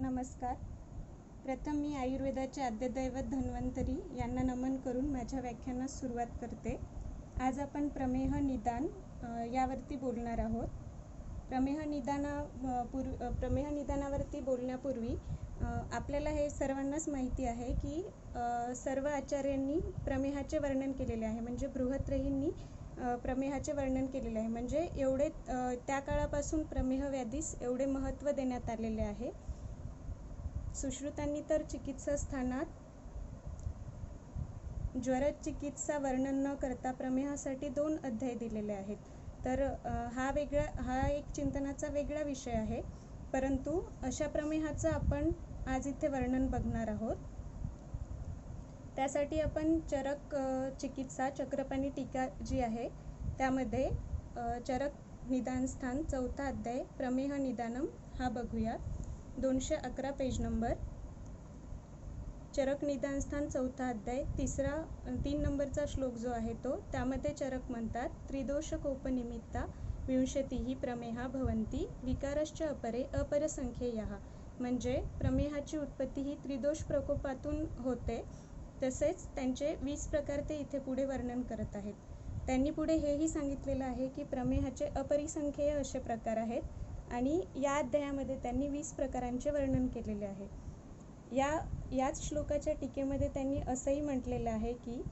नमस्कार. प्रथम मी आयुर्वेदाचे आद्यदैवत धन्वंतरी यांना नमन करून माझ्या व्याख्यानास सुरुवात करते. आज आपण प्रमेह निदान यावरती बोलणार आहोत. प्रमेह निदानावरती बोलण्यापूर्वी आपल्याला हे सर्वांनाच माहिती आहे की सर्व आचार्यांनी प्रमेहाचे वर्णन केलेले आहे. म्हणजे बृहत्रयींनी प्रमेहाचे वर्णन केलेले आहे. म्हणजे एवढे त्या काळापासून प्रमेह व्याधीस एवढे महत्त्व देण्यात आलेले आहे. सुश्रुतांनी तर चिकित्सा स्थानात ज्वरचिकित्सा वर्णन न करता प्रमेहासाठी 2 अध्याय दिलेले आहेत. तर हा एक चिंतनाचा वेगळा विषय आहे. परंतु अशा प्रमेहाचं आपण आज इथे वर्णन बघणार आहोत. त्यासाठी आपण चरक चिकित्सा चक्रपाणी टीका जी आहे त्यामध्ये चरक निदानस्थान 4था अध्याय प्रमेह निदानम हा बघूया. 211 पेज नंबर. चरक निदानस्थान 4था अध्याय 3 नंबरचा श्लोक जो आहे तो त्यामध्ये चरक म्हणतात, त्रिदोष कोपनिमित्ता विंशतिः प्रमेहा भवन्ति विकारश्च अपरे अपरसंख्येयः. म्हणजे प्रमेहाची उत्पत्ती ही त्रिदोष प्रकोपातून होते. तसेच त्यांचे 20 प्रकार ते इथे पुढे वर्णन करत आहेत. त्यांनी पुढे हेही सांगितलेलं आहे की प्रमेहाचे अपरिसंख्येय असे प्रकार आहेत आणि या अध्यायामध्ये त्यांनी 20 प्रकारांचे वर्णन केलेले आहे. याच श्लोकाच्या टीकेमध्ये त्यांनी असंही म्हटलेलं आहे की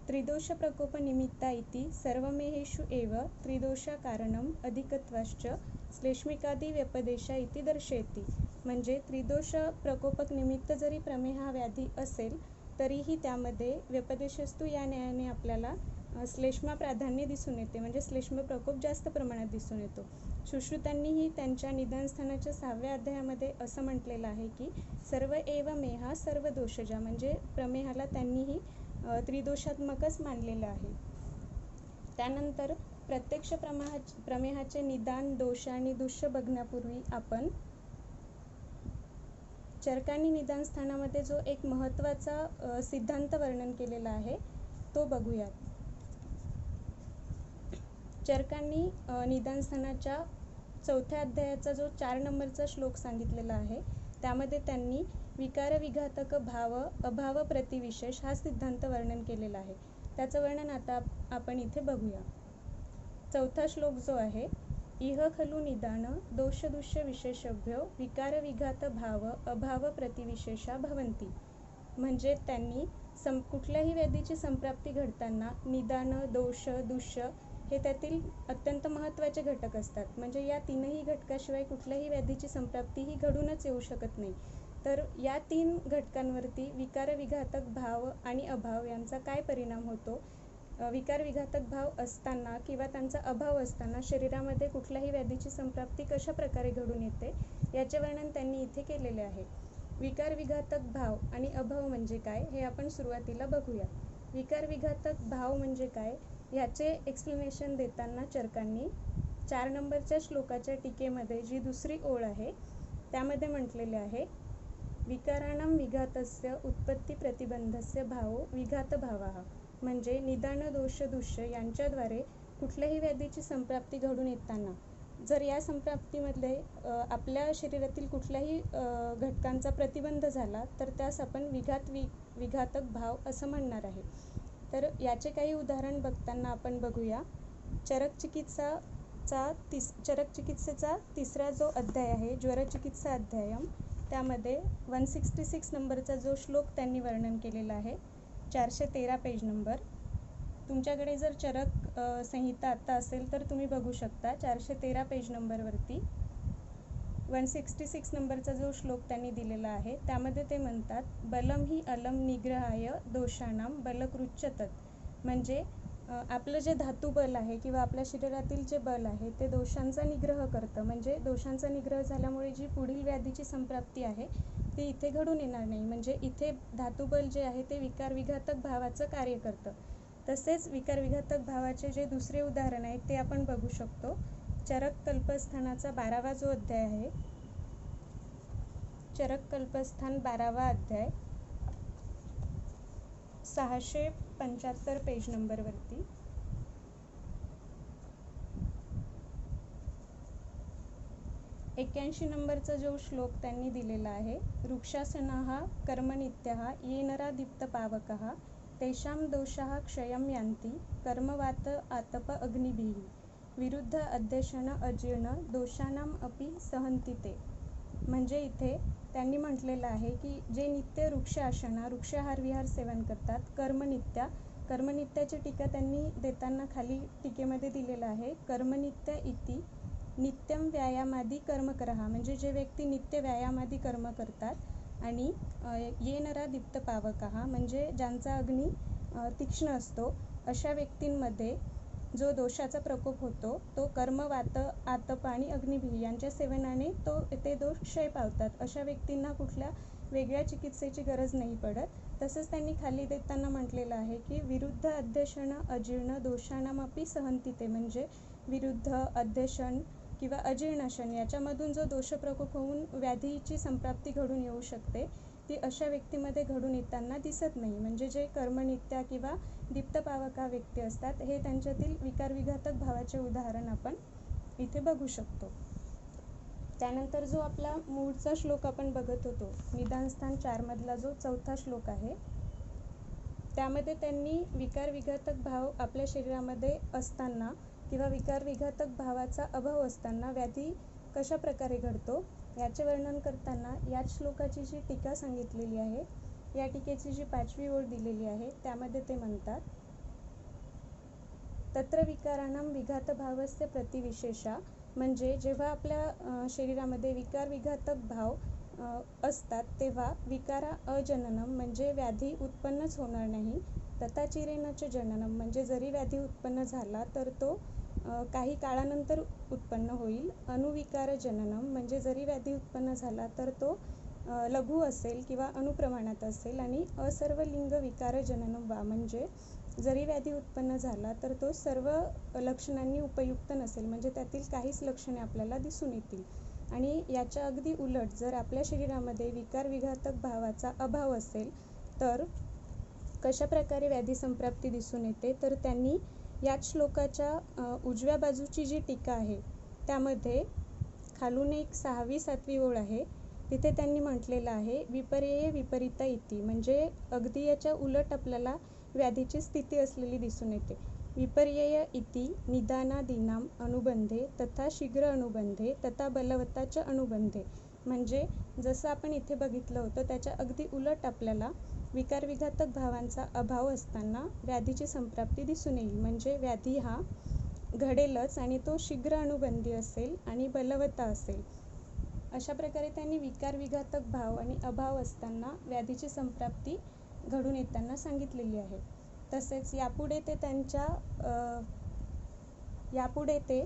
त्रिदोष प्रकोप निमित्ता इति सर्वमेहेषु एव त्रिदोषा कारणम अधिकत्वाश्च श्लेष्मिकादी व्यपदेशा इति दर्शयति. म्हणजे त्रिदोष प्रकोपक निमित्त जरी प्रमेहा व्याधी असेल तरीही त्यामध्ये व्यपदेशस्तू या न्यायाने आपल्याला श्लेष्मा प्राधान्य दिसून येते. म्हणजे श्लेष्म प्रकोप जास्त प्रमाणात दिसून येतो. सुश्रुतांनीही त्यांच्या निदानस्थानाच्या 6व्या अध्यायामध्ये असं म्हटलेलं आहे की सर्व एव मेहा सर्व दोषजा. म्हणजे प्रमेहाला त्यांनीही त्रिदोषात्मकच मानलेलं आहे. त्यानंतर प्रत्यक्ष प्रमेहाचे निदान दोष आणि दुष्य बघण्यापूर्वी आपण चरकांनी निदानस्थानामध्ये जो एक महत्त्वाचा सिद्धांत वर्णन केलेला आहे तो बघूयात. चरकांनी निदानस्थानाच्या 4थ्या अध्यायाचा जो 4 नंबरचा श्लोक सांगितलेला आहे त्यामध्ये त्यांनी विकार विघातक भाव अभाव प्रतिविशेष हा सिद्धांत वर्णन केलेला आहे. त्याचं वर्णन आता आपण इथे बघूया. 4था श्लोक जो आहे, इह खलु निदान दोष दुष्य विशेषभ्यो विकार विघात भाव अभाव प्रतिविशेषा भवन्ति. म्हणजे त्यांनी कुठल्याही व्याधीची संप्राप्ती घडताना निदान दोष दुष्य हे त्यातील अत्यंत महत्त्वाचे घटक असतात. म्हणजे या 3ही घटकाशिवाय कुठल्याही व्याधीची संप्राप्ती ही घडूनच येऊ शकत नाही. तर या 3 घटकांवरती विकार विघातक भाव आणि अभाव यांचा काय परिणाम होतो, विकार विघातक भाव असताना किंवा त्यांचा अभाव असताना शरीरामध्ये कुठल्याही व्याधीची संप्राप्ती कशा प्रकारे घडून येते याचे वर्णन त्यांनी इथे केलेले आहे. विकार विघातक भाव आणि अभाव म्हणजे काय हे आपण सुरुवातीला बघूया. विकार विघातक भाव म्हणजे काय ह्याचे एक्सप्लेनेशन देताना चरकांनी 4 नंबरच्या श्लोकाच्या टीकेमध्ये जी दुसरी ओळ आहे त्यामध्ये म्हटलेले आहे, विकाराणां विघातस्य उत्पत्ती प्रतिबंधस्य भावो विघात भावः. म्हणजे निदान दोष दुष्य यांच्याद्वारे कुठल्याही व्याधीची संप्राप्ती घडून येताना जर या संप्राप्तीमध्ये आपल्या शरीरातील कुठल्याही घटकांचा प्रतिबंध झाला तर त्यास आपण विघातक भाव असं म्हणणार आहे. तर याचे काही उदाहरण बघताना आपण बघूया. चरक चिकित्सेचा 3रा जो अध्याय आहे ज्वरचिकित्सा अध्यायम त्यामध्ये 166 नंबरचा जो श्लोक त्यांनी वर्णन केलेला आहे 413 पेज नंबर. तुमच्याकडे जर चरक संहिता आता असेल तर तुम्ही बघू शकता 413 पेज नंबरवरती 166 नंबरचा जो श्लोक त्यांनी दिलेला आहे त्यामध्ये ते म्हणतात, बलम ही अलम निग्रहाय दोषाणाम बलकृच्यतत्. म्हणजे आपलं जे धातुबल आहे किंवा आपल्या शरीरातील जे बल आहे ते दोषांचा निग्रह करतं. म्हणजे दोषांचा निग्रह झाल्यामुळे जी पुढील व्याधीची संप्राप्ती आहे ती इथे घडून येणार नाही. म्हणजे इथे धातुबल जे आहे ते विकार विघातक भावाचं कार्य करतं. तसेच विकार विघातक भावाचे जे दुसरे उदाहरण आहे ते आपण बघू शकतो. चरक कल्पस्थानाचा 12वा जो अध्याय आहे, चरक कल्पस्थान 12वा अध्याय 675 पेज नंबरवरती 81 नंबरचा जो श्लोक त्यांनी दिलेला आहे, वृक्षासनः कर्मनित्यः ये नरा दीप्तपावकः तेषां दोषाः क्षयं यान्ति कर्मवात आतप अग्निभिः विरुद्ध अध्यशन अजीर्ण दोषानाम अपि सहन्ति ते. म्हणजे इथे त्यांनी म्हटलेलं आहे की जे नित्य वृक्षासना वृक्षाहार विहार सेवन करतात, कर्मनित्याची टीका त्यांनी देताना खाली टीकेमध्ये दिलेलं आहे, कर्मनित्य इति नित्यम व्यायामादी कर्म करहा. म्हणजे जे व्यक्ती नित्य व्यायामादी कर्म करतात आणि ये नरा दीप्त पावकहा म्हणजे ज्यांचा अग्नी तीक्ष्ण असतो, अशा व्यक्तींमध्ये जो दोषाचा प्रकोप होतो तो कर्मवात आतप आणि अग्निभी यांच्या सेवनाने ते दोष क्षय पावतात. अशा व्यक्तींना कुठल्या वेगळ्या चिकित्सेची गरज नाही पडत. तसंच त्यांनी खाली देताना म्हटलेलं आहे की विरुद्ध अध्यशन अजीर्ण दोषानामपि सहन्ति ते. म्हणजे विरुद्ध अध्यशन किंवा अजीर्णाशन याच्यामधून जो दोषप्रकोप होऊन व्याधीची संप्राप्ती घडून येऊ शकते, ती अशा व्यक्तीमध्ये घडून येताना दिसत नाही. म्हणजे जे कर्मनित्या किंवा दीप्तपावका व्यक्ती असतात, हे त्यांच्यातील विकारविघातक भावाचे उदाहरण आपण इथे बघू शकतो. त्यानंतर जो आपला मूळचा श्लोक आपण बघत होतो, निदानस्थान 4 मधला जो 4था श्लोक आहे, त्यामध्ये त्यांनी विकारविघातक भाव आपल्या शरीरामध्ये असताना किंवा विकारविघातक भावाचा अभाव असताना व्याधी कशा प्रकारे घडतो याचे वर्णन करताना याच श्लोकाची जी टीका सांगितलेली आहे, या टीकेची जी 5वी ओळ दिलेली आहे, त्यामध्ये ते म्हणतात, तत्र विकाराणाम विघातभावस्य प्रतिविशेषा. म्हणजे जेव्हा आपल्या शरीरामध्ये विकारविघातक भाव असतात तेव्हा विकारा अजननम म्हणजे व्याधी उत्पन्नच होणार नाही, तथा चिरेनच जननम म्हणजे जरी व्याधी उत्पन्न झाला तर तो काही काळानंतर उत्पन्न होईल, अनुविकार जननम म्हणजे जरी व्याधी उत्पन्न झाला तर तो लघु असेल किंवा अनुप्रमाणात असेल, आणि असर्वलिंग विकार जननम वा म्हणजे जरी व्याधी उत्पन्न झाला तर तो सर्व लक्षणांनी उपयुक्त नसेल, म्हणजे त्यातील काहीच लक्षणे आपल्याला दिसून येतील. आणि याच्या अगदी उलट जर आपल्या शरीरामध्ये विकारविघातक भावाचा अभाव असेल तर कशा प्रकारे व्याधी संप्राप्ती दिसून येते, तर त्यांनी याच श्लोकाच्या उजव्या बाजूची जी टीका आहे त्यामध्ये खालून एक 6वी 7वी ओळ आहे, तिथे त्यांनी म्हटलेलं आहे, विपर्यय विपरीता इति. म्हणजे अगदी याच्या उलट आपल्याला व्याधीची स्थिती असलेली दिसून येते. विपर्यय इति निदानादीनाम अनुबंधे तथा शीघ्र अनुबंधे तथा बलवताच्या अनुबंधे. म्हणजे जसं आपण इथे बघितलं होतं त्याच्या अगदी उलट आपल्याला विकारविघातक भावांचा अभाव असताना व्याधीची संप्राप्ती दिसून येईल. म्हणजे व्याधी हा घडेलच आणि तो शीघ्र अनुबंधी असेल आणि बलवता असेल. अशा प्रकारे त्यांनी विकारविघातक भाव आणि अभाव असताना व्याधीची संप्राप्ती घडून येताना सांगितलेली आहे. तसेच यापुढे ते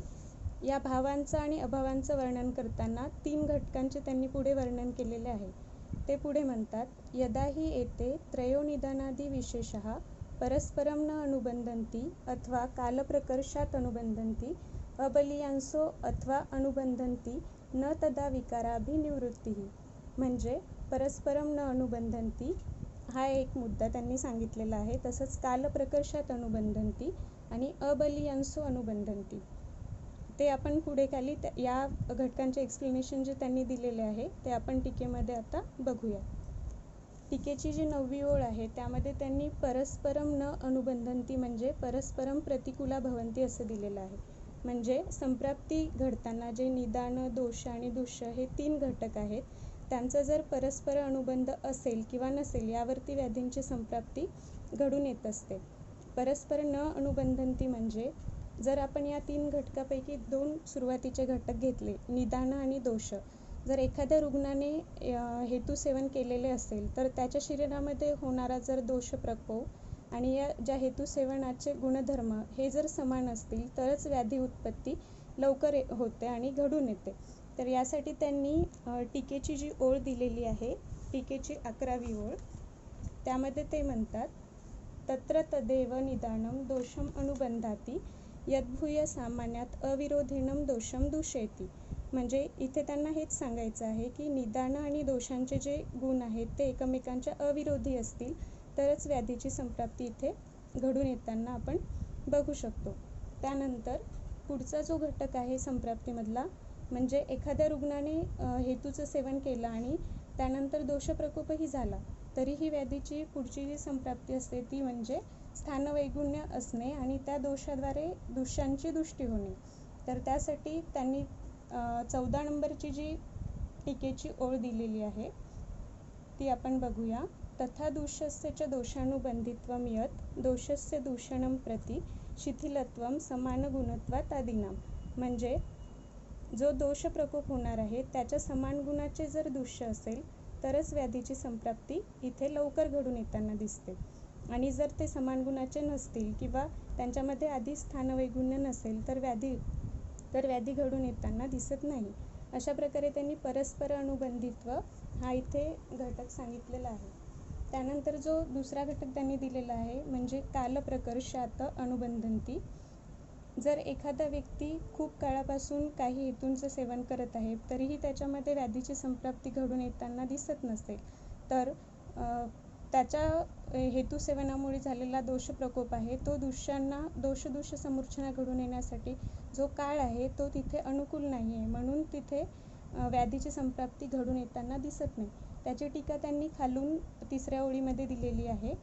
या भावांचं आणि अभावांचं वर्णन करताना 3 घटकांचे त्यांनी पुढे वर्णन केलेले आहे. ते पुढे म्हणतात, यदा हि एते त्रयो निदानादि विशेषः परस्परं न अनुबंधन्ति अथवा कालप्रकर्षात् अनुबंधन्ति अबलीयांसो अथवा अनुबंधन्ति न तदा विकाराभिनिवृत्तिः. म्हणजे परस्परं न अनुबंधन्ति हा एक मुद्दा त्यांनी सांगितलेला आहे. तसंच कालप्रकर्षात अनुबंधन्ति आणि अबलीयांसो अनुबंधन्ति, ते आपण पुढे खाली या घटकांचे एक्सप्लेनेशन जे त्यांनी दिलेले आहे ते आपण टीकेमध्ये आता बघूया. टीकेची जी 9वी ओळ आहे त्यामध्ये त्यांनी परस्परम न अनुबंधन्ति म्हणजे परस्परम प्रतिकूला भवन्ति असं दिलेलं आहे. म्हणजे संप्राप्ती घडताना जे निदान, दोष आणि दुष्य हे 3 घटक आहेत, त्यांचा जर परस्पर अनुबंध असेल किंवा नसेल यावरती व्याधींची संप्राप्ती घडून येत असते. परस्पर न अनुबंधन्ति म्हणजे जर आपण या 3 घटकापैकी 2 सुरुवातीचे घटक घेतले, निदान आणि दोष, जर एखाद्या रुग्णाने हेतू सेवन केलेले असेल तर त्याच्या शरीरामध्ये होणारा जर दोष प्रकोप आणि या ज्या हेतू सेवनाचे गुणधर्म हे जर समान असतील तरच व्याधी उत्पत्ती लवकर होते आणि घडून येते. तर यासाठी त्यांनी टीकेची जी ओळ दिलेली आहे, टीकेची 11वी ओळ, त्यामध्ये ते म्हणतात, तत्र तदेव निदानम दोषम अनुबंधाती यद्भूय सामान्यात अविरोधिनम दोषम दूषयति. म्हणजे इथे त्यांना हेच सांगायचं आहे की निदान आणि दोषांचे जे गुण आहेत ते एकमेकांच्या अविरोधी असतील तरच व्याधीची संप्राप्ती इथे घडून येताना आपण बघू शकतो. त्यानंतर पुढचा जो घटक आहे संप्राप्तीमधला, म्हणजे एखाद्या रुग्णाने हेतूचं सेवन केलं आणि त्यानंतर दोषप्रकोपही झाला, तरीही व्याधीची पुढची जी संप्राप्ती असते ती म्हणजे स्थानवैगुण्य असणे आणि त्या दोषाद्वारे दुष्यांची दृष्टी होणे. तर त्यासाठी त्यांनी 14 नंबरची जी टीकेची ओळ दिलेली आहे ती आपण बघूया. तथा दूषस्य च दोषानुबंधित्वं यत् दोषस्य दूषणं प्रति शिथिलत्वं समानगुणत्वात् आदीनां. म्हणजे जो दोष प्रकोप होणार आहे त्याच्या समान गुणाचे जर दूष्य असेल तरच व्याधीची संप्राप्ती इथे लवकर घडून येताना दिसते, आणि जर ते समान गुणाचे नसतील किंवा त्यांच्यामध्ये आधी स्थानवैगुण्य नसेल तर व्याधी घडून येताना दिसत नाही. अशा प्रकारे त्यांनी परस्पर अनुबंधित्व हा इथे घटक सांगितलेला आहे. त्यानंतर जो दुसरा घटक त्यांनी दिलेला आहे म्हणजे कालप्रकर्षात अनुबंधंती. जर एखादा व्यक्ती खूप काळापासून काही हेतूंचं सेवन करत आहे तरीही त्याच्यामध्ये व्याधीची संप्राप्ती घडून येताना दिसत नसेल, तर त्याच्या हेतू सेवनामुळे झालेला दोष प्रकोप आहे तो दोष समूर्छना घडून येण्यासाठी जो काळ आहे तो तिथे अनुकूल नाही आहे, म्हणून तिथे व्याधीची संप्राप्ती घडून येताना दिसत नाही. त्याची टीका त्यांनी खालून 3ऱ्या ओळीमध्ये दिलेली आहे.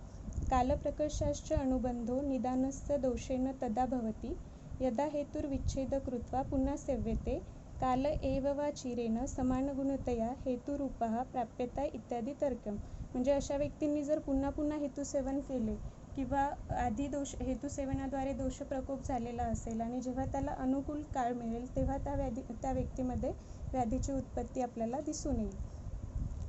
कालप्रकर्षाश्च अनुबंधो निदानस्य दोषेन तदा भवति यदा हेतुर्विच्छेद कृत्वा पुन्हा सेव्यते काल एव वा चिरेण समानगुणतया हेतुरूपः प्राप्यता इत्यादी तर्कम. म्हणजे अशा व्यक्तींनी जर पुन्हा पुन्हा हेतुसेवन केले किंवा आधी हेतू सेवनाद्वारे दोष प्रकोप झालेला असेल आणि जेव्हा त्याला अनुकूल काळ मिळेल तेव्हा त्या व्यक्तीमध्ये व्याधीची उत्पत्ती आपल्याला दिसून येईल.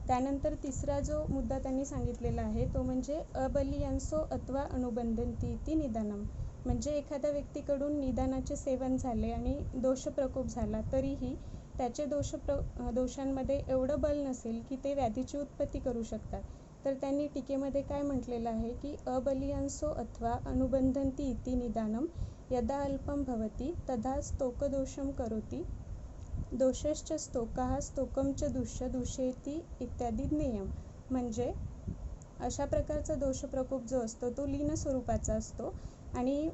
त्यानंतर 3रा जो मुद्दा त्यांनी सांगितलेला आहे तो म्हणजे अबलियांसो अथवा अनुबंधंती इति निदानम. म्हणजे एखाद्या व्यक्तीकडून निदानाचे सेवन झाले आणि दोष प्रकोप झाला तरीही त्याचे दोषांमध्ये एवढं बल नसेल की ते व्याधीची उत्पत्ती करू शकतात. तर त्यांनी टीकेमध्ये काय म्हटलेलं आहे की अबलियांसो अथवा अनुबंधंती इति निदानम यदा अल्पम भवति तदा स्तोकदोषम करोति दोषश्च स्तोकाः स्तोकम च दूषेति इत्यादी ज्ञेयम. म्हणजे अशा प्रकारचा दोष प्रकोप जो असतो तो लीन स्वरूपाचा असतो आणि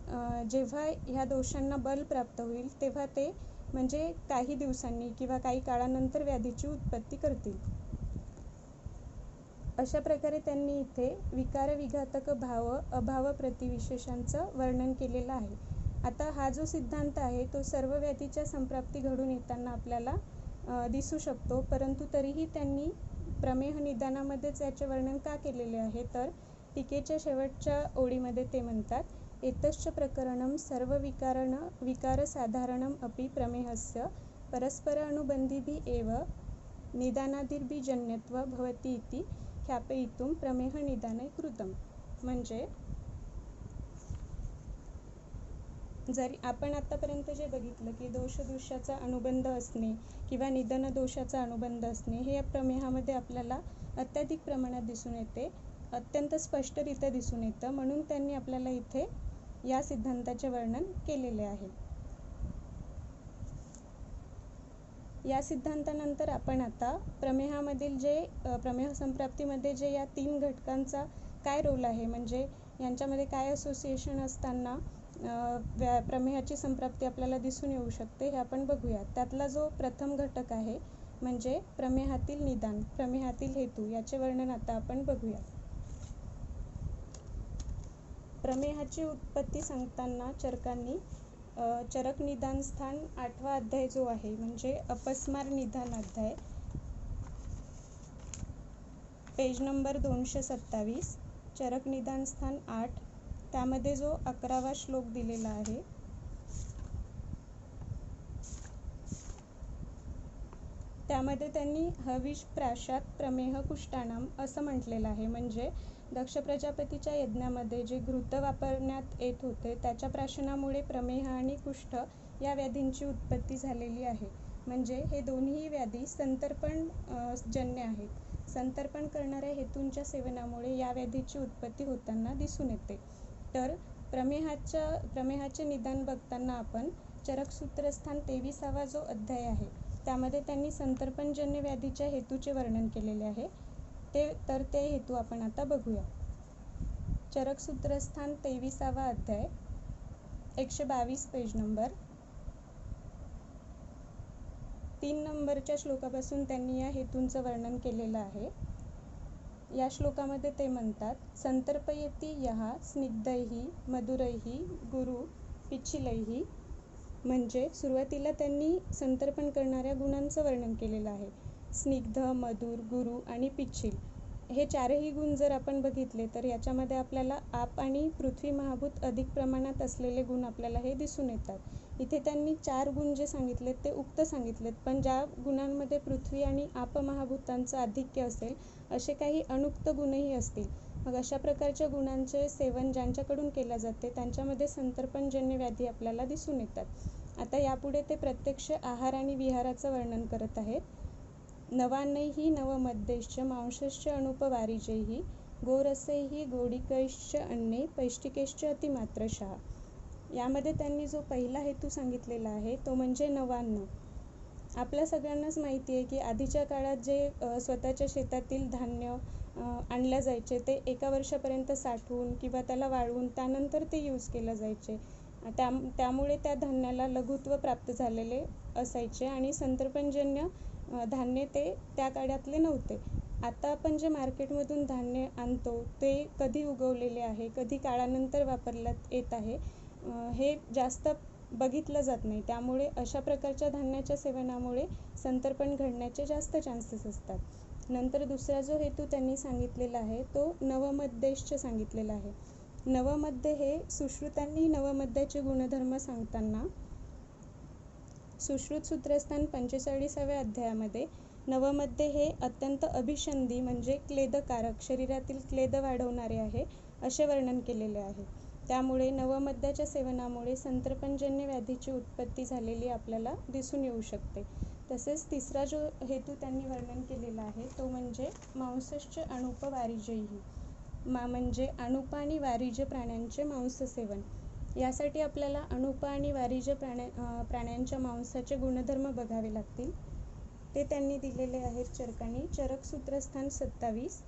जेव्हा ह्या दोषांना बल प्राप्त होईल तेव्हा ते म्हणजे काही दिवसांनी किंवा काही काळानंतर व्याधीची उत्पत्ती करतील. अशा प्रकारे त्यांनी इथे विकार विघातक भाव अभाव प्रतिविशेषांचं वर्णन केलेलं आहे. आता हा जो सिद्धांत आहे तो सर्व व्याधीच्या संप्राप्ती घडून येताना आपल्याला दिसू शकतो, परंतु तरीही त्यांनी प्रमेह निदानामध्येच याचे वर्णन का केलेले आहे, तर टीकेच्या शेवटच्या ओळीमध्ये ते म्हणतात एतश्च प्रकरणं सर्व विकारसाधारणम् अपि प्रमेहस्य परस्पर अनुबंधिभिः एव निदानादिर्भिजन्यत्व भवति इति ख्यापयितुं प्रमेह निदाने कृतम्. म्हणजे जरी आपण आतापर्यंत जे बघितलं की दोषाचा अनुबंध असणे किंवा निदान दोषाचा अनुबंध असणे हे या प्रमेहामध्ये आपल्याला अत्याधिक प्रमाणात दिसून येते, अत्यंत स्पष्टरित्या दिसून येतं, म्हणून त्यांनी आपल्याला इथे या सिद्धांताचे वर्णन केलेले आहे. या सिद्धांतानंतर आपण आता प्रमेहामधील जे प्रमेह संप्राप्तीमध्ये जे या 3 घटकांचा काय रोल आहे, म्हणजे यांच्यामध्ये काय असोसिएशन असताना प्रमेहाची संप्राप्ती आपल्याला दिसून येऊ शकते हे आपण बघूया. त्यातला जो प्रथम घटक आहे म्हणजे प्रमेहातील निदान, प्रमेहातील हेतू याचे वर्णन आता आपण बघूया. प्रमेहाची उत्पत्ती सांगताना चरकांनी चरक निदान स्थान 8वा अध्याय जो आहे म्हणजे अपस्मार निदान अध्याय, पेज नंबर 227, चरक निदान स्थान 8, त्यामध्ये जो 11वा श्लोक दिलेला आहे त्यामध्ये त्यांनी हविष प्राशात प्रमेह कुष्ठाणाम असं म्हटलेलं आहे. म्हणजे दक्ष प्रजापतीच्या यज्ञामध्ये जे घृत वापरण्यात येत होते त्याच्या प्राशनामुळे प्रमेह आणि कुष्ठ या व्याधींची उत्पत्ती झालेली आहे. म्हणजे हे दोन्ही व्याधी संतर्पण जन्य आहेत. संतर्पण करणाऱ्या हेतूंच्या सेवनामुळे या व्याधीची उत्पत्ती होताना दिसून येते. तर प्रमेहाचे निदान बघताना आपण चरकसूत्रस्थान 23वा जो अध्याय आहे त्यामध्ये त्यांनी संतर्पणजन्य व्याधीच्या हेतूचे वर्णन केलेले आहे. ते हेतू आपण आता बघूया. चरकसूत्रस्थान 23वा अध्याय 122 पेज नंबर. 3 नंबरच्या श्लोकापासून त्यांनी या हेतूंचं वर्णन केलेलं आहे. या श्लोकामध्ये ते म्हणतात, संतर्पयति यः स्निग्धैः मधुरैः गुरु पिच्छिलैः. म्हणजे सुरुवातीला त्यांनी संतर्पण करणाऱ्या गुणांचं वर्णन केलेलं आहे. स्निग्ध, मधुर, गुरु आणि पिच्छिल हे चारही गुण जर आपण बघितले तर याच्यामध्ये आपल्याला आप आणि पृथ्वी महाभूत अधिक प्रमाणात असलेले गुण आपल्याला हे दिसून येतात. इथे त्यांनी 4 गुण जे सांगितलेत ते उक्त सांगितलेत, पण ज्या गुणांमध्ये पृथ्वी आणि आप महाभूतांचं आधिक्य असेल असे काही अनुक्त गुणही असतील. मग अशा प्रकारच्या गुणांचे सेवन ज्यांच्याकडून केले जाते त्यांच्यामध्ये संतर्पणजन्य व्याधी आपल्याला दिसून येतात. आता यापुढे ते प्रत्यक्ष आहार आणि विहाराचं वर्णन करत आहेत. नवान्नैः नवमद्यैश्च मांसश्च अनुपवारिजैः गोरसैः गोडिकैश्च अन्ने पौष्टिकैश्च अतिमात्रशः. यामध्ये त्यांनी जो पहिला हेतू सांगितलेला आहे तो म्हणजे नवान्न. आपल्या सगळ्यांनाच माहिती आहे की आधीच्या काळात जे स्वतःच्या शेतातील धान्य आणल्या जायचे ते एका वर्षापर्यंत साठवून किंवा त्याला वाळवून त्यानंतर ते यूज केलं जायचे. त्यामुळे त्या धान्याला लघुत्व प्राप्त झालेले असायचे आणि संतर्पणजन्य धान्य ते त्या काळातले नव्हते. आता आपण जे मार्केटमधून धान्य आणतो ते कधी उगवलेले आहे, कधी काळानंतर वापरण्यात येत आहे हे जास्त बघितलं जात नाही. त्यामुळे अशा प्रकारच्या धान्याच्या सेवनामुळे संतर्पण घडण्याचे जास्त चान्सेस असतात. नंतर दुसरा जो हेतू त्यांनी सांगितलेला आहे तो नवमद्यैश्च सांगितलेला आहे. नवमद्य हे सुश्रुतांनी नवमद्याचे गुणधर्म सांगताना सुश्रुत सूत्रस्थान 45व्या अध्यायामध्ये नवमद्य हे अत्यंत अभिषंधी म्हणजे क्लेदकारक, शरीरातील क्लेद वाढवणारे आहे असे वर्णन केलेले आहे. त्यामुळे नवमद्याच्या सेवनामुळे संतर्पणजन्य व्याधीची उत्पत्ती झालेली आपल्याला दिसून येऊ शकते. तसेच तिसरा जो हेतू त्यांनी वर्णन केलेला आहे तो म्हणजे मांसश्च अनुपवारिजैः. म्हणजे अनुप आणि वारिज प्राण्यांचे मांस सेवन. यासाठी आपल्याला अनुप आणि वारिज प्राण्यांच्या मांसाचे गुणधर्म बघावे लागतील. ते त्यांनी दिलेले आहेत चरकांनी. चरक सूत्रस्थान 27.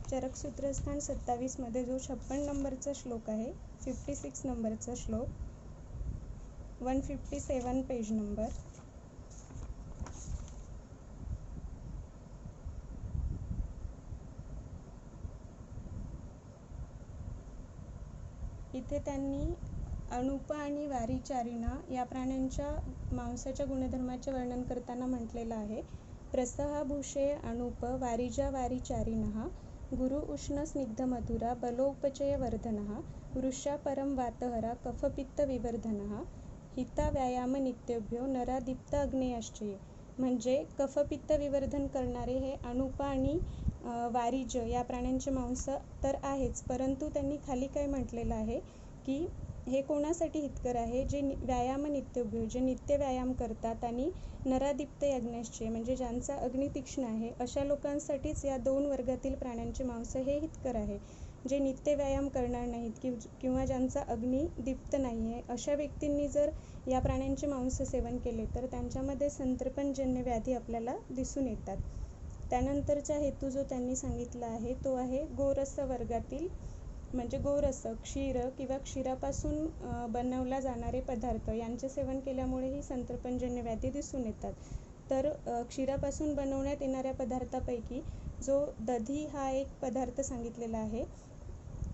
चरक सूत्रस्थान 27 मध्ये जो 56 नंबरचा श्लोक आहे, 56 नंबरचा श्लोक, 157 पेज नंबर. इथे त्यांनी अनुप आणि वारिचारिणा या प्राण्यांच्या मांसाच्या गुणधर्माचे वर्णन करताना म्हटलेलं आहे, प्रसहाभूषे अनुप वारिजा वारिचारिणः गुरु उष्ण स्निग्ध मधुरा बलोपचय वर्धनः वृषा परम वातहरा कफपित्त विवर्धनः हिता व्यायाम नित्यभ्यो नरादीप्त अग्नेयाश्चये. म्हणजे कफपित्त विवर्धन करणारे हे अनुप आणि वारिज या प्राण्यांचे मांस तर आहेच, परंतु त्यांनी खाली काय म्हटलेलं आहे की हे कोणासाठी हितकर आहे, जे व्यायाम नित्यभ्यो, जे नित्य व्यायाम करतात आणि नरादीप्त यज्ञाश्चये म्हणजे ज्यांचा अग्नी तीक्ष्ण आहे अशा लोकांसाठीच या 2 वर्गातील प्राण्यांचे मांस हे हितकर आहे. जे नित्य व्यायाम करणार नाहीत किंवा ज्यांचा अग्नी दीप्त नाही आहे अशा व्यक्तींनी जर या प्राण्यांचे मांस सेवन केले तर त्यांच्यामध्ये संतर्पणजन्य व्याधी आपल्याला दिसून येतात. त्यानंतरचा हेतू जो त्यांनी सांगितला आहे तो आहे गोरस वर्गातील, म्हणजे गोरस, क्षीर किंवा क्षीरापासून बनवला जाणारे पदार्थ यांचे सेवन केल्यामुळेही संतर्पणजन्य व्याधी दिसून येतात. तर क्षीरापासून बनवण्यात येणाऱ्या पदार्थापैकी जो दधी हा एक पदार्थ सांगितलेला आहे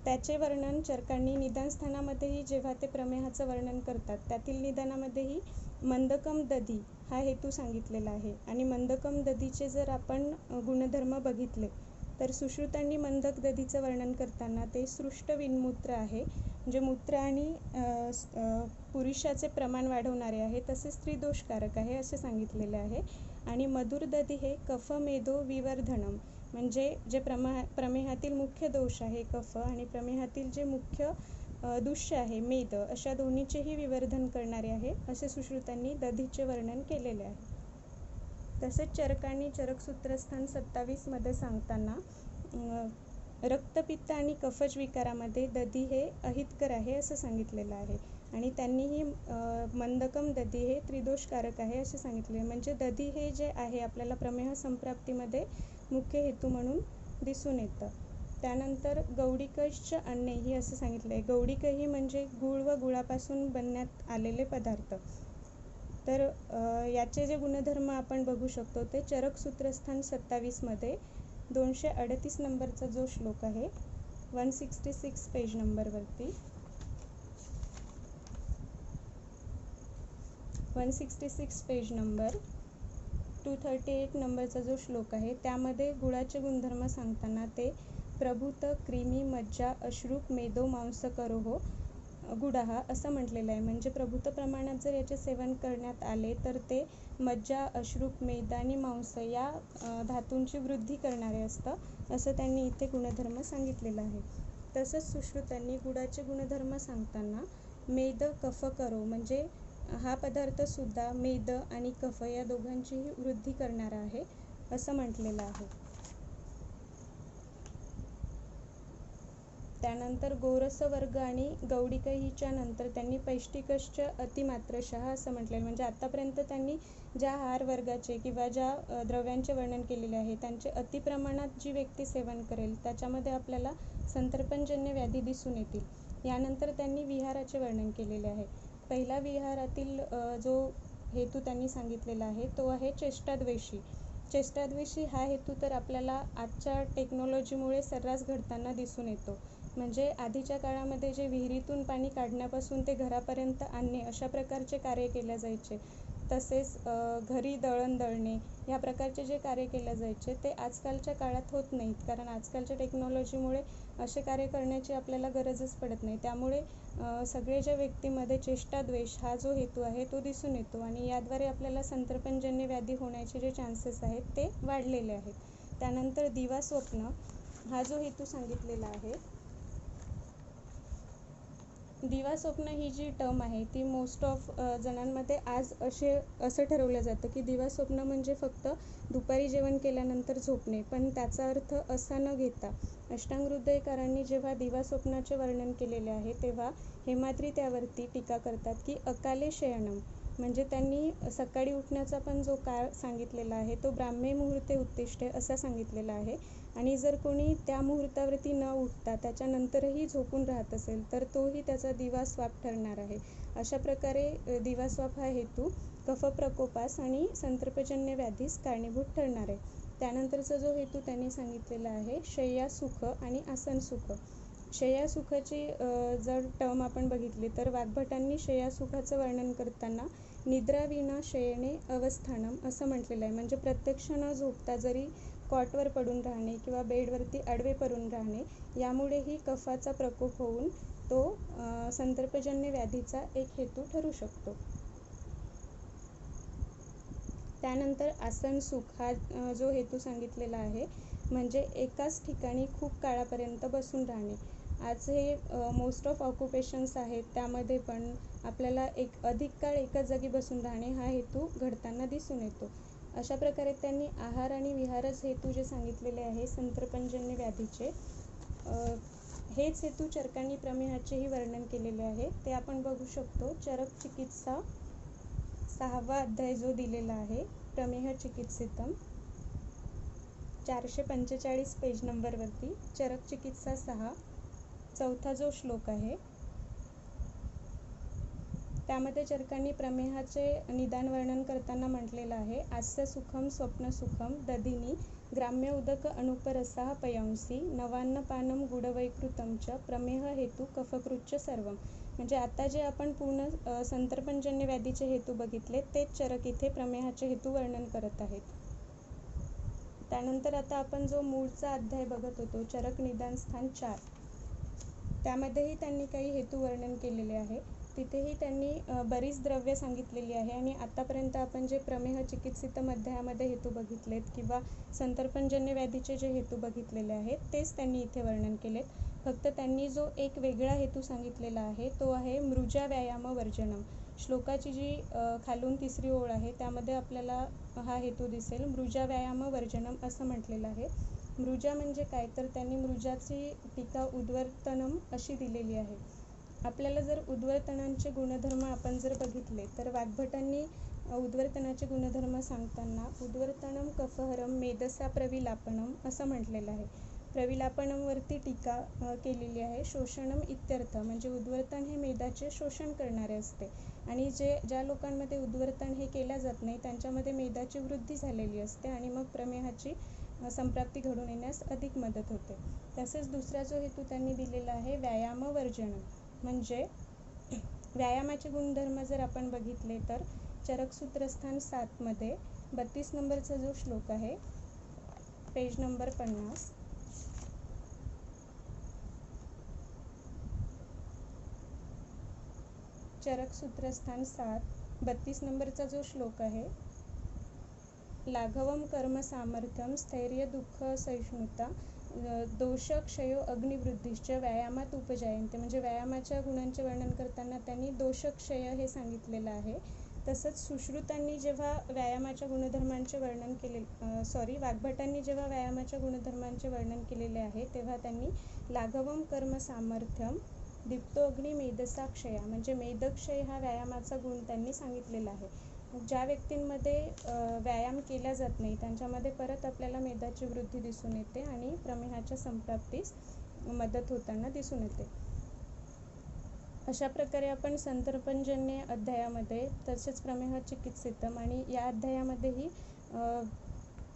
त्याचे वर्णन चरकांनी निदानस्थानामध्येही जेव्हा ते प्रमेहाचं वर्णन करतात त्यातील निदानामध्येही मंदकम दधी हा हेतू सांगितलेला आहे. आणि मंदकम दधीचे जर आपण गुणधर्म बघितले तर सुश्रुतांनी मंदक दधीचं वर्णन करताना ते सृष्ट विनमूत्र आहे, म्हणजे मूत्र आणि पुरुषाचे प्रमाण वाढवणारे आहे, तसेच स्त्रीदोषकारक आहे असे सांगितलेले आहे. आणि मधुर दधी हे कफ मेदो विवर्धनम, म्हणजे जे प्रमेहातील मुख्य दोष आहे कफ आणि प्रमेहातील जे मुख्य दुष्य आहे मेद, अशा दोन्हीचेही विवर्धन करणारे आहे असे सुश्रुतांनी दधीचे वर्णन केलेले आहे. तसेच चरकांनी चरक सूत्रस्थान 27 मध्ये सांगताना रक्तपित्त आणि कफज विकारामध्ये दधी हे अहितकर आहे असं सांगितलेलं आहे. आणि त्यांनीही मंदकम दधी हे त्रिदोषकारक आहे असे सांगितले. म्हणजे दधी हे जे आहे आपल्याला प्रमेह संप्राप्तीमध्ये मुख्य हेतू म्हणून दिसून येतं. त्यानंतर गौडिकश्च अन्ने ही असं सांगितलं आहे. गौडिकही म्हणजे गूळ व गुळापासून बनण्यात आलेले पदार्थ. तर याचे जे गुणधर्म आपण बघू शकतो ते चरक सूत्रस्थान 27मध्ये 238 नंबरचा जो श्लोक आहे, 166 पेज नंबरवरती 166 पेज नंबर 238 नंबरचा जो श्लोक आहे त्यामध्ये गुळाचे गुणधर्म सांगताना ते प्रभूत क्रीमी मज्जा अश्रूप मेदो मांस करोहो गुडहा असं म्हटलेलं आहे. म्हणजे प्रभूत प्रमाणात जर याचे सेवन करण्यात आले तर ते मज्जा, अश्रूप, मेद आणि मांस या धातूंची वृद्धी करणारे असतं, असं त्यांनी इथे गुणधर्म सांगितलेलं आहे. तसंच सुश्रुतांनी गुळाचे गुणधर्म सांगताना मेद कफ करो म्हणजे हा पदार्थसुद्धा मेद आणि कफ या दोघांचीही वृद्धी करणारा आहे असं म्हटलेलं आहे. त्यानंतर गोरस वर्ग आणि गौडिकहीच्या नंतर त्यांनी पैष्टिकश्च अतिमात्रशः असं म्हटलेलं. म्हणजे आतापर्यंत त्यांनी ज्या आहार वर्गाचे किंवा ज्या द्रव्यांचे वर्णन केलेले आहे त्यांचे अतिप्रमाणात जी व्यक्ती सेवन करेल त्याच्यामध्ये आपल्याला संतर्पणजन्य व्याधी दिसून येतील. यानंतर त्यांनी विहाराचे वर्णन केलेले आहे. पहिला विहारातील जो हेतू त्यांनी सांगितलेला आहे तो आहे चेष्टाद्वेषी. चेष्टाद्वेषी हा हेतू तर आपल्याला आजच्या टेक्नॉलॉजीमुळे सर्रास घडताना दिसून येतो. म्हणजे आधीच्या काळामध्ये जे विहिरीतून पाणी काढण्यापासून ते घरापर्यंत आणणे अशा प्रकारचे कार्य केले जायचे. तसेच घरी दळण दळणे ह्या प्रकारचे जे कार्य केले जायचे ते आजकालच्या काळात होत नाहीत, कारण आजकालच्या टेक्नॉलॉजीमुळे असे कार्य करण्याची आपल्याला गरजच पडत नाही. त्यामुळे सगळ्याच्या व्यक्तीमध्ये चेष्टाद्वेष हा जो हेतू आहे तो दिसून येतो आणि याद्वारे आपल्याला संतर्पणजन्य व्याधी होण्याचे जे चान्सेस आहेत ते वाढलेले आहेत. त्यानंतर दिवा स्वप्न हा जो हेतू सांगितलेला आहे, दिवा स्वप्न ही जी टर्म आहे ती मोस्ट ऑफ जणांमध्ये आज असं ठरवलं जातं की दिवा स्वप्न म्हणजे फक्त दुपारी जेवण केल्यानंतर झोपणे, पण त्याचा अर्थ असा न घेता अष्टांग हृदयकारांनी जेव्हा दिवा स्वप्नाचे वर्णन केलेले आहे तेव्हा हेमाद्री त्यावरती टीका करतात की अकाले शयनम म्हणजे त्यांनी सकाळी उठण्याचा पण जो काळ सांगितलेला आहे तो ब्राह्मे मुहूर्ते उत्तिष्ठे असा सांगितलेला आहे. आणि जर कोणी त्या मुहूर्तावरती न उठता त्याच्यानंतरही झोपून राहत असेल तर तोही त्याचा दिवास्वाप ठरणार आहे. अशा प्रकारे दिवास्वाप हा हेतू कफप्रकोपास आणि संतर्पजन्य व्याधीस कारणीभूत ठरणार आहे. त्यानंतरचा जो हेतू त्यांनी सांगितलेला आहे शय्यासुख आणि आसनसुख. शय्यासुखाची जर टर्म आपण बघितली तर वाग्भटांनी शय्यासुखाचं वर्णन करताना निद्राविना शयने अवस्थानम असं म्हटलेलं आहे. म्हणजे प्रत्यक्ष न झोपता जरी कॉटवर पडून राहणे किंवा बेडवरती आडवे पडून राहणे यामुळेही कफाचा प्रकोप होऊन तो संतर्पजन्य व्याधीचा एक हेतू ठरू शकतो. त्यानंतर आसन सुख हा जो हेतू सांगितलेला आहे म्हणजे एकाच ठिकाणी खूप काळापर्यंत बसून राहणे. आज हे मोस्ट ऑफ ऑक्युपेशन्स आहेत त्यामध्ये पण आपल्याला एक अधिक काळ एकाच जागी बसून राहणे हा हेतू घडताना दिसून येतो. अशा प्रकारे त्यांनी आहार आणि विहारच हेतू जे सांगितलेले आहे संतर्पणजन्य व्याधीचे, हेच हेतू चरकांनी प्रमेहाचेही वर्णन केलेले आहे. ते आपण बघू शकतो. चरक चिकित्सा 6वा अध्याय जो दिलेला आहे प्रमेह चिकित्सितम 445 पेज नंबरवरती चरक चिकित्सा 6 चौथा जो श्लोक आहे त्यामध्ये चरकांनी प्रमेहाचे निदान वर्णन करताना म्हटलेलं आहे आस्य सुखम स्वप्न सुखम दधिनी ग्राम्य उदक अनुपरसा पयांसी नवान्नपानम गुडवैकृतम च प्रमेह हेतू कफकृच्च सर्वम. म्हणजे आता जे आपण पूर्ण संतर्पणजन्य व्याधीचे हेतू बघितले तेच चरक इथे प्रमेहाचे हेतू वर्णन करत आहेत. त्यानंतर आता आपण जो मूळचा अध्याय बघत होतो चरक निदान स्थान 4 त्यामध्येही त्यांनी काही हेतू वर्णन केलेले आहे. तिथेही त्यांनी बरीच द्रव्य सांगितलेली आहे आणि आतापर्यंत आपण जे प्रमेह चिकित्सितम अध्यायामध्ये हेतू बघितलेत किंवा संतर्पणजन्य व्याधीचे जे हेतू बघितलेले आहेत तेच त्यांनी इथे वर्णन केलेत. फक्त त्यांनी जो एक वेगळा हेतू सांगितलेला आहे तो आहे मृजा व्यायाम वर्जनम. श्लोकाची जी खालून तिसरी ओळ आहे त्यामध्ये आपल्याला हा हेतू दिसेल. मृजा व्यायाम वर्जनम असं म्हटलेलं आहे. मृजा म्हणजे काय तर त्यांनी मृजाची टीका उद्वर्तनम अशी दिलेली आहे. आपल्याला जर उद्वर्तनांचे गुणधर्म आपण जर बघितले तर वाग्भटांनी उद्वर्तनाचे गुणधर्म सांगताना उद्वर्तनम कफहरम मेदसा प्रविलापनम असं म्हटलेलं आहे. प्रविलापनमवरती टीका केलेली आहे. शोषणम इत्यर्थ म्हणजे उद्वर्तन हे मेदाचे शोषण करणारे असते आणि ज्या लोकांमध्ये उद्वर्तन हे केल्या जात नाही त्यांच्यामध्ये मेदाची वृद्धी झालेली असते आणि मग प्रमेहाची संप्राप्ती घडून येण्यास अधिक मदत होते. तसेच दुसरा जो हेतू त्यांनी दिलेला आहे व्यायामवर्जन म्हणजे व्यायामाचे गुणधर्म जर आपण बघितले तर चरकसूत्रस्थान 7 मध्ये 32 नंबरचा जो श्लोक आहे, पेज नंबर 50, चरकसूत्रस्थान 7 32 नंबरचा जो श्लोक आहे, लाघवम कर्म सामर्थ्यम स्थैर्य दुःख सहिष्णुता दोषक्षयो अग्निवृद्धिश्च व्यायामात उपजायन्ते म्हणजे व्यायामाच्या गुणांचे वर्णन करताना त्यांनी दोषक्षय हे सांगितलेलं आहे. तसंच सुश्रुतांनी जेव्हा व्यायामाच्या गुणधर्मांचे वर्णन केले वाग्भटांनी जेव्हा व्यायामाच्या गुणधर्मांचे वर्णन केलेले आहे तेव्हा त्यांनी लाघवम कर्म सामर्थ्यम दीप्तोग्नी मेधसा क्षया म्हणजे मेधक्षय हा व्यायामाचा गुण त्यांनी सांगितलेला आहे. ज्या व्यक्तींमध्ये व्यायाम केला जात नाही त्यांच्यामध्ये परत आपल्याला मेधाची वृद्धी दिसून येते आणि प्रमेहाच्या संप्राप्तीस मदत होताना दिसून येते. अशा प्रकारे आपण संतर्पणजन्य अध्यायामध्ये तसेच प्रमेह चिकित्सितम आणि या अध्यायामध्येही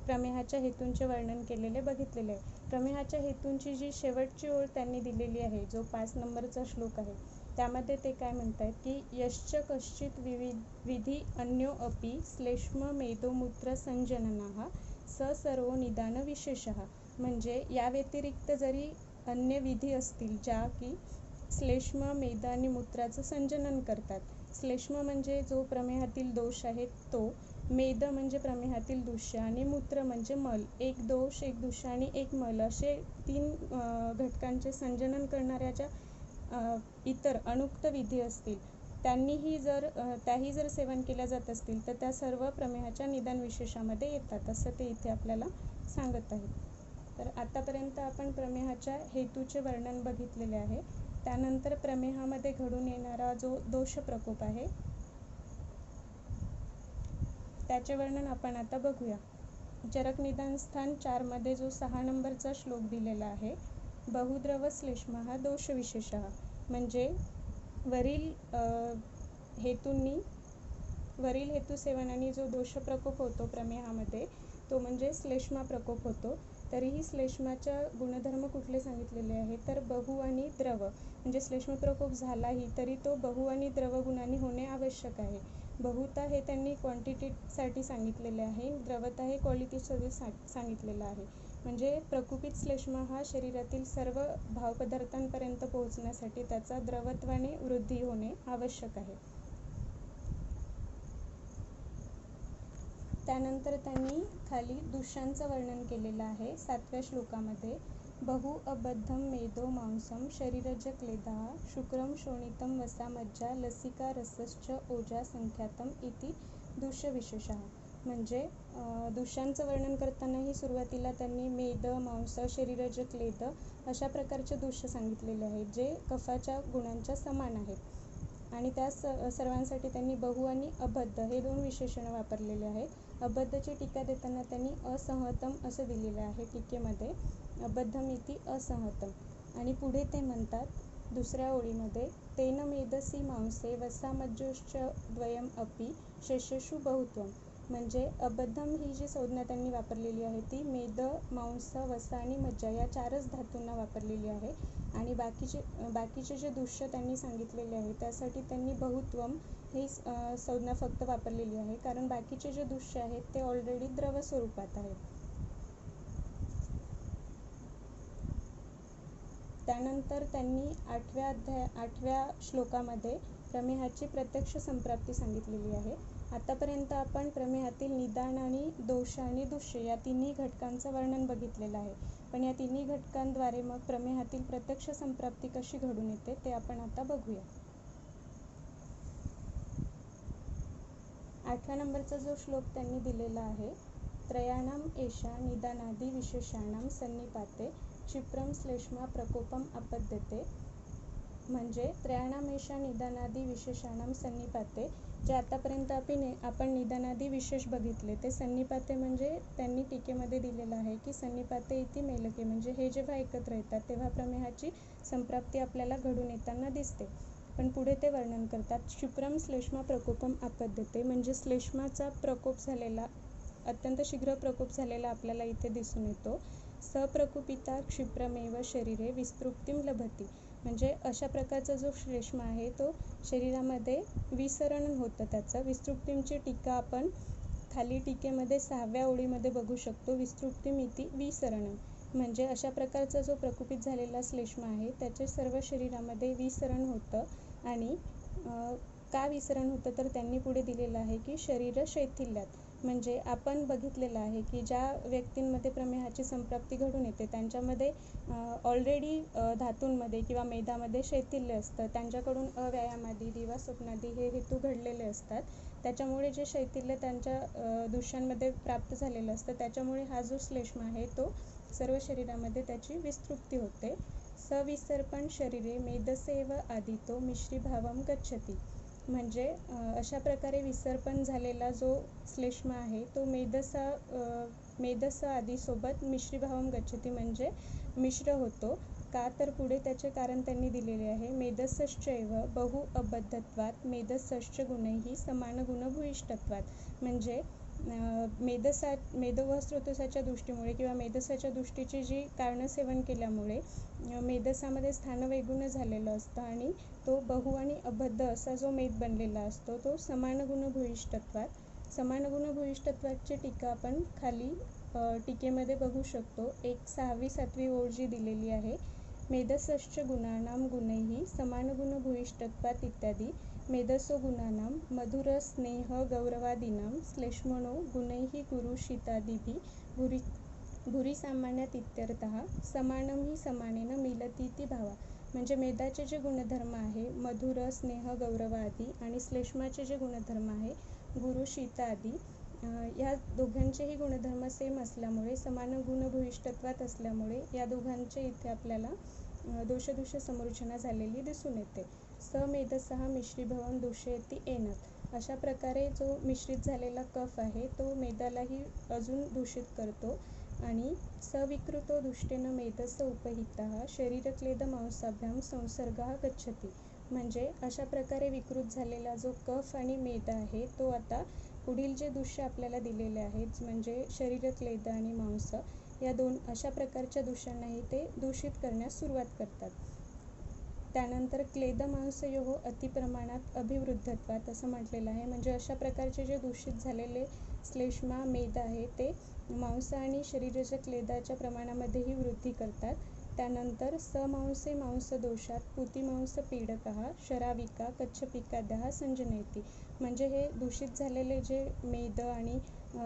प्रमेहाच्या हेतूंचे वर्णन केलेले बघितलेले आहे. प्रमेहाच्या हेतूंची जी शेवटची ओळ त्यांनी दिलेली आहे, जो 5 नंबरचा श्लोक आहे, त्यामध्ये ते काय म्हणतात की यश्च कश्चित विधी अन्यो अपि श्लेष्म मेदोमूत्र संजननाः स सर्वो निदान विशेषः म्हणजे या व्यतिरिक्त जरी अन्य विधी असतील ज्या की श्लेष्म मेद आणि मूत्राचं संजनन करतात. श्लेष्म म्हणजे जो प्रमेहातील दोष आहे तो, मेद म्हणजे प्रमेहातील दूष्य आणि मूत्र म्हणजे मल. एक दोष, एक दूष्य आणि एक मल असे 3 घटकांचे संजनन करणाऱ्या ज्या इतर अनुक्त विधी असतील त्याही जर सेवन केल्या जात असतील तर त्या सर्व प्रमेहाच्या निदान विशेषामध्ये येतात असं ते इथे आपल्याला सांगत आहेत. तर आतापर्यंत आपण प्रमेहाच्या हेतूचे वर्णन बघितलेले आहे. त्यानंतर प्रमेहामध्ये घडून येणारा जो दोष प्रकोप आहे त्याचे वर्णन आपण आता बघूया. चरक निदान स्थान 4 मध्ये जो 6 नंबरचा श्लोक दिलेला आहे, बहुद्रव श्लेष्मः दोष विशेषः म्हणजे वरील हेतू सेवनाने जो दोष प्रकोप होतो प्रमेहामध्ये तो म्हणजे श्लेष्मा प्रकोप होतो. तरीही श्लेष्माच्या गुणधर्म कुठले सांगितलेले आहे तर बहु आणि द्रव म्हणजे श्लेष्म प्रकोप झालाही तरी तो बहु आणि द्रव गुणांनी होणे आवश्यक आहे. बहुता हे त्यांनी क्वांटिटीसाठी सांगितलेले आहे, द्रवता हे क्वालिटीसाठी सांगितलेलं आहे. म्हणजे प्रकुपित श्लेष्मा हा शरीरातील सर्व भावपदार्थांपर्यंत पोहोचण्यासाठी त्याचा द्रवत्वाने वृद्धी होणे आवश्यक आहे. त्यानंतर त्यांनी खाली दूषांचं वर्णन केलेलं आहे 7व्या श्लोकामध्ये. बहु अबद्धम मेदो मांसम शरीरज क्लेदः शुक्रम शोणितम वसा मज्जा लसिका रसश्च ओजा संख्यातम इति दूष्य विशेषः म्हणजे दूषांचं वर्णन करतानाही सुरुवातीला त्यांनी मेद, मांस, शरीरज, क्लेद अशा प्रकारचे दूष्य सांगितलेले आहेत जे कफाच्या गुणांच्या समान आहेत आणि त्या सर्वांसाठी त्यांनी बहु आणि अबद्ध हे 2 विशेषणं वापरलेले आहेत. अबद्धची टीका देताना त्यांनी असंहतम असं दिलेलं आहे टीकेमध्ये, अबद्धम इति असंहतम. आणि पुढे ते म्हणतात दुसऱ्या ओळीमध्ये तेन मेदसी मांसे वसामज्जोश्च द्वयम अपि शेषेषु बहुत्वम म्हणजे अबद्धम ही जी संज्ञा त्यांनी वापरलेली आहे ती मेद, मांस, वसा आणि मज्जा या 4च धातूंना वापरलेली आहे आणि बाकीचे जे दूष्य त्यांनी सांगितलेले आहे त्यासाठी त्यांनी बहुत्वम ही संज्ञा फक्त वापरलेली आहे कारण बाकीचे जे दूष्य आहेत ते ऑलरेडी द्रव स्वरूपात आहेत. त्यानंतर त्यांनी 8व्या श्लोकामध्ये प्रमेहाची प्रत्यक्ष संप्राप्ती सांगितलेली आहे. आतापर्यंत आपण प्रमेहातील निदान आणि दोष आणि दूष्य या 3ही घटकांचं वर्णन बघितलेलं आहे. पण या 3ही घटकांद्वारे मग प्रमेहातील प्रत्यक्ष संप्राप्ती कशी घडून येते ते आपण आता बघूया. 8व्या नंबरचा जो श्लोक त्यांनी दिलेला आहे, त्रयाणाम एषा निदानादि विशेषाणाम सन्निपाते क्षिप्रम श्लेष्मा प्रकोपम आपद्यते म्हणजे त्रयाणाम एषा निदानादि विशेषाणाम सन्निपाते जे आतापर्यंत आपण निदानादी विशेष बघितले ते सन्निपाते म्हणजे त्यांनी टीकेमध्ये दिलेलं आहे की सन्निपाते इति मेलके म्हणजे हे जेव्हा एकत्र येतात तेव्हा प्रमेहाची संप्राप्ती आपल्याला घडून येताना दिसते. पण पुढे ते वर्णन करतात. क्षिप्रम श्लेष्मा प्रकोपम आपद्यते म्हणजे श्लेष्माचा प्रकोप झालेला, अत्यंत शीघ्र प्रकोप झालेला आपल्याला इथे दिसून येतो. सप्रकुपिता क्षिप्रमेव शरीरे विस्तृप्तिम लभती म्हणजे अशा प्रकारचा जो श्लेष्मा आहे तो शरीरामध्ये विसरण होतं. त्याचं विस्तृप्तिमची टीका आपण खाली टीकेमध्ये 6व्या ओळीमध्ये बघू शकतो. विस्तृप्तिमिती विसरणम म्हणजे अशा प्रकारचा जो प्रकुपित झालेला श्लेष्मा आहे त्याचे सर्व शरीरामध्ये विसरण होतं. आणि का विसरण होतं तर त्यांनी पुढे दिलेलं आहे की शरीर शैथिल्यात म्हणजे आपण बघितलेलं आहे की ज्या व्यक्तींमध्ये प्रमेहाची संप्राप्ती घडून येते त्यांच्यामध्ये ऑलरेडी धातूंमध्ये किंवा मेदामध्ये शैथिल्य असतं. त्यांच्याकडून अव्यायामादी दिवा स्वप्नादी हे हेतू घडलेले असतात. त्याच्यामुळे जे शैथिल्य त्यांच्या दृश्यांमध्ये प्राप्त झालेलं असतं त्याच्यामुळे हा जो श्लेष्मा आहे तो सर्व शरीरामध्ये त्याची विस्तृप्ती होते. सविसर्पण शरीरे मेदसेव आदितो मिश्रीभावम गच्छति म्हणजे अशा प्रकारे विसर्पण झालेला जो श्लेष्मा आहे तो मेदस आदीसोबत मिश्रीभावम गच्छति म्हणजे मिश्र होतो. का तर पुढे त्याचे कारण त्यांनी दिलेले आहे. मेदसश्चैव बहु अबद्धत्वात् मेदसश्च गुणैहि समान गुणभूयिष्ठत्वात् म्हणजे मेदो व स्रोतसाच्या दृष्टीमुळे किंवा मेदसाच्या दृष्टीची जी कारणं सेवन केल्यामुळे मेदसामध्ये स्थानवैगुण्य झालेलं असतं आणि तो बहु आणि अबद्ध असा जो मेद बनलेला असतो तो समान गुणभूयिष्ठत्वात समान गुणभूयिष्ठत्वाची टीका आपण खाली टीकेमध्ये बघू शकतो. 6वी-7वी ओळ जी दिलेली आहे. मेदसश्च गुणानां गुणैहि समान गुणभूयिष्ठत्वात् इत्यादी मेदसो गुणानां मधुर स्नेह गौरवादीनां श्लेष्मणो गुणैहि गुरुशीतादिभिः भूरि सामान्यात इत्यर्थः समानं हि समानेन मिलतीति भावा म्हणजे मेदाचे जे गुणधर्म आहे मधुर स्नेह गौरव आदी आणि श्लेष्माचे जे गुणधर्म आहे गुरु शीत आदी या दोघांचेही गुणधर्म सेम असल्यामुळे समान गुणभूयिष्ठत्वात असल्यामुळे या दोघांचे इथे आपल्याला दोषदूष्य समरूचना झालेली दिसून येते. समेदसहा मिश्रीभवन दूषयति एनत अशा प्रकारे जो मिश्रित झालेला कफ आहे तो मेदालाही अजून दूषित करतो. आणि सविकृतो दुष्टेन मेदस उपहितः शरीरक्लेद मांसाभ्याम संसर्गः गच्छति म्हणजे अशा प्रकारे विकृत झालेला जो कफ आणि मेद आहे तो आता पुढील जे दूष्य आपल्याला दिलेले आहेत म्हणजे शरीरक्लेद आणि मांस या दोन अशा प्रकारच्या दूषांनाही ते दूषित करण्यास सुरुवात करतात. त्यानंतर क्लेद मांसयोः अतिप्रमाणात अभिवृद्धत्वात असं म्हटलेलं आहे म्हणजे अशा प्रकारचे जे दूषित झालेले श्लेष्मा मेद आहे ते मांस आणि शरीराच्या क्लेदाच्या प्रमाणामध्येही वृद्धी करतात. त्यानंतर समांसे मांसदोषात पुतिमांस पीडकः शराविका कच्छपिकाद्यः संजनयति म्हणजे हे दूषित झालेले जे मेद आणि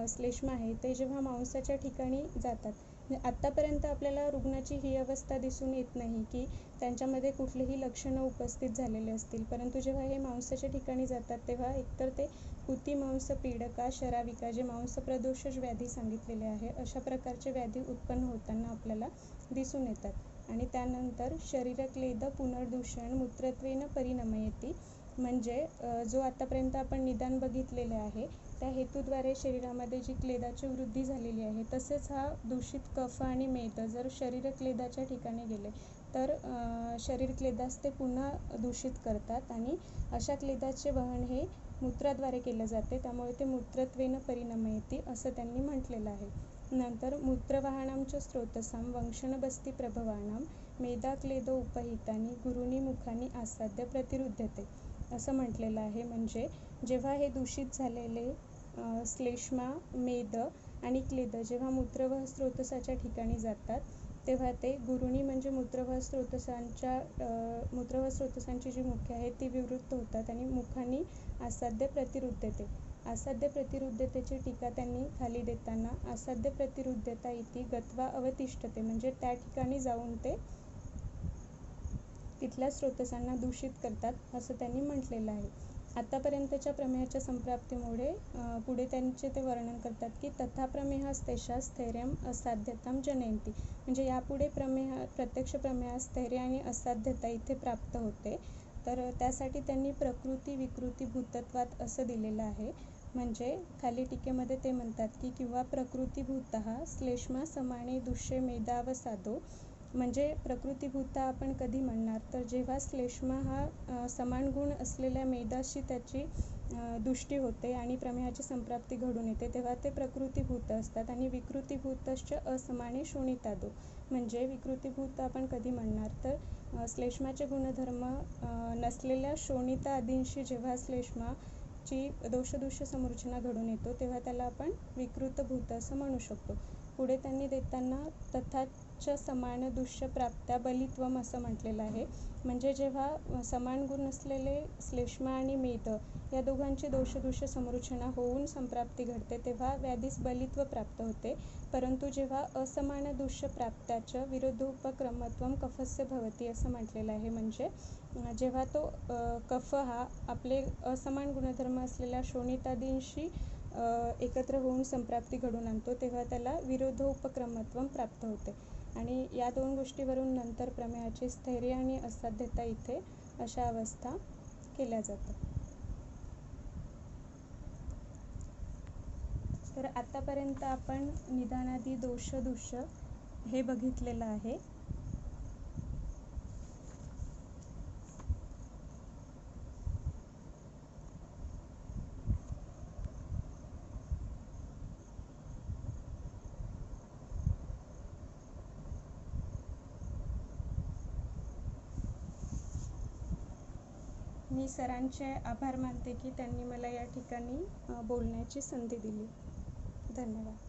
श्लेष्मा आहे ते जेव्हा मांसाच्या ठिकाणी जातात आत्तापर्यंत आपल्याला रुग्णाची ही अवस्था दिसून येत नाही की त्यांच्यामध्ये कुठलीही लक्षणं उपस्थित झालेली असतील, परंतु जेव्हा हे मांसाच्या ठिकाणी जातात तेव्हा एकतर ते पुतिमांस पीडका शराविका जे मांसप्रदोषज व्याधी सांगितलेले आहे अशा प्रकारचे व्याधी उत्पन्न होताना आपल्याला दिसून येतात. आणि त्यानंतर शरीरक्लेद पुनर्दूषण मूत्रत्वेन परिणमयति म्हणजे जो आतापर्यंत आपण निदान बघितलेले आहे त्या हेतूद्वारे शरीरामध्ये जी क्लेदाची वृद्धी झालेली आहे तसेच हा दूषित कफ आणि मेद जर शरीरक्लेदाच्या ठिकाणी गेले तर शरीर क्लेदास ते पुन्हा दूषित करतात आणि अशा क्लेदाचे वहन हे मूत्राद्वारे केलं जाते त्यामुळे ते मूत्रत्वेन परिणमयति असं त्यांनी म्हटलेलं आहे. नंतर मूत्रवाहनांच्या स्रोतसां वंशनबस्ती प्रभवानां मेदाक्लेदो उपहितानी गुरुनी मुखानी आसाद्य प्रतिरुध्यते असं म्हटलेलं आहे. म्हणजे जेव्हा हे दूषित झालेले श्लेष्मा मेद आणि क्लेद जेव्हा मूत्रवाह स्रोतसाच्या ठिकाणी जातात तेव्हा ते गुरुनी म्हणजे मूत्रवाह स्रोतसांची जी मुखे आहेत ती विवृत्त होतात आणि मुखांनी आसाद्य प्रतिरुध्यते आसाद्य प्रतिरुध्यतेची टीका त्यांनी खाली देताना आसाद्य प्रतिरुध्यता इति गत्वा अवतिष्ठते म्हणजे त्या ठिकाणी जाऊन ते तिथल्या स्रोतसांना दूषित करतात असं त्यांनी म्हटलेलं आहे. आतापर्यंतच्या प्रमेहाच्या संप्राप्तीमुळे पुढे त्यांचे ते वर्णन करतात की तथा प्रमेहास्तेषा स्थैर्यम असाध्यतां जनयन्ति म्हणजे यापुढे प्रत्यक्ष प्रमेहास स्थैर्य आणि असाध्यता इथे प्राप्त होते तर त्यासाठी त्यांनी प्रकृती विकृती भूतत्वात असं दिलेलं आहे. म्हणजे खाली टीकेमध्ये ते म्हणतात की किंवा प्रकृतीभूतः श्लेष्मा समाने दुष्ये मेधावसादो. म्हणजे प्रकृतीभूत आपण कधी म्हणणार, तर जेव्हा श्लेष्मा हा समान गुण असलेल्या मेधाशी त्याची दृष्टी होते आणि प्रमेयाची संप्राप्ती घडून येते, तेव्हा ते प्रकृतीभूत असतात. आणि विकृतीभूतश्च असमाने शोणितादो. म्हणजे विकृतीभूत आपण कधी म्हणणार, तर श्लेष्माचे गुणधर्म नसलेल्या शोणिता आदींशी जेव्हा श्लेष्माची दोषदुष्य समूर्छना घडून येतो, तेव्हा त्याला आपण विकृतभूत असं म्हणू शकतो. पुढे त्यांनी देताना तथाच समान दुष्य प्राप्त्या बलित्वम असं म्हटलेलं आहे. म्हणजे जेव्हा समान गुण असलेले श्लेष्मा आणि मेध या दोघांची दोषदुष्य समूर्छना होऊन संप्राप्ती घडते, तेव्हा व्याधीस बलित्व प्राप्त होते. परंतु जेव्हा असमान दुष्य प्राप्त्याचं विरोधोपक्रमत्वम कफस्य भवती असं म्हटलेलं आहे. म्हणजे जेव्हा तो कफ हा आपले असमान गुणधर्म असलेल्या शोणितादींशी एकत्र होऊन संप्राप्ती घडून आणतो, तेव्हा त्याला विरोधोपक्रमत्वम प्राप्त होते. आणि या दोन गोष्टीवरून नंतर प्रमेयाची स्थैर्य आणि असाध्यता इथे अशा अवस्था केल्या जातात. तर आतापर्यंत आपण निदानादी दोष दुष्य हे बघितलेलं आहे. मी सरांचे आभार मानते की त्यांनी मला या ठिकाणी बोलण्याची संधी दिली. धन्यवाद.